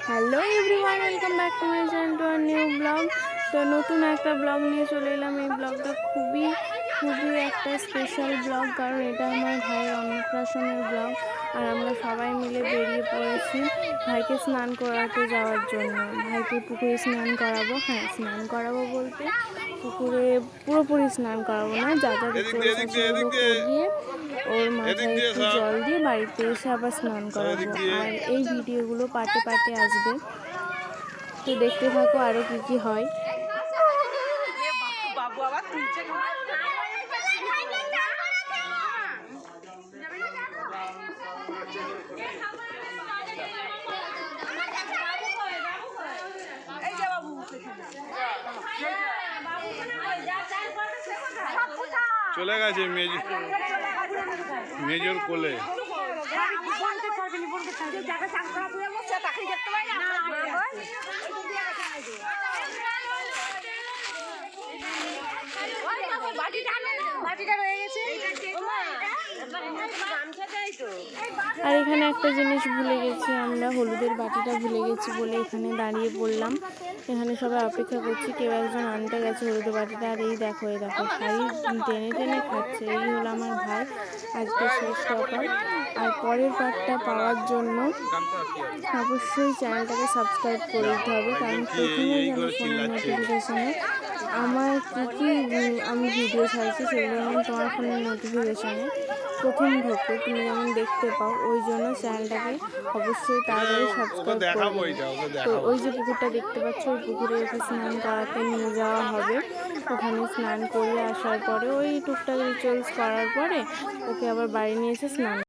Hello everyone, welcome back to my channel to our new blog. তো নতুন একটা blog নিয়ে চলে এলাম। এই ব্লগটা খুবই একটা স্পেশাল ব্লগ, কারণ এটা আমার ভাইয়ের অন্নপ্রাশনের ব্লগ। আর আমরা সবাই মিলে বেরিয়ে পড়েছি ভাইকে স্নান করাতে যাওয়ার জন্য। ভাইকে পুকুরে স্নান করাবো। হ্যাঁ, স্নান করাবো বলতে পুকুরে পুরোপুরি স্নান করাবো না, যা যা রিচুয়ালস আছে সেগুলো করিয়ে ওর মাথায় একটু জল দিয়ে বাড়িতে এসে আবার স্নান করাবো। আর এই ভিডিওগুলো পার্টে পার্টে আসবে, তো দেখতে থাকো আরও কী কী হয়। চলে গেছে মেজর কোলে। আর এখানে একটা জিনিস ভুলে গেছি আমরা, হলুদের বাটিটা ভুলে গেছি বলে এখানে দাঁড়িয়ে পড়লাম। এখানে সবাই অপেক্ষা করছি, কেউ একজন আনতে গেছে হলুদের বাটিটা। আর এই দেখো শাড়ি টেনে টেনে খাচ্ছে। এই হলো আমার ভাই, আজকে শেষ টপার। আর পরের পার্টটা পাওয়ার জন্য অবশ্যই চ্যানেলটাকে সাবস্ক্রাইব করে দিতে হবে, কারণ প্রথমেই যেন ফোনের নোটিফিকেশানে আমার কী আমি ভিডিও ছাড়ছি সেগুলো যেমন তোমার ফোনের নোটিফিকেশানে প্রথম ঢোকে, তুমি যেমন দেখতে পাও। ওই জন্য চ্যানেলটাকে অবশ্যই তাড়াতাড়ি সাবস্ক্রাইব করবে। তো ওই যে পুকুরটা দেখতে পাচ্ছ, ওই পুকুরে ওকে স্নান করাতে নিয়ে যাওয়া হবে। ওখানে স্নান করে আসার পরে ওই টুকটাক রিচুয়ালস করার পরে ওকে আবার বাড়ি নিয়ে এসে স্নান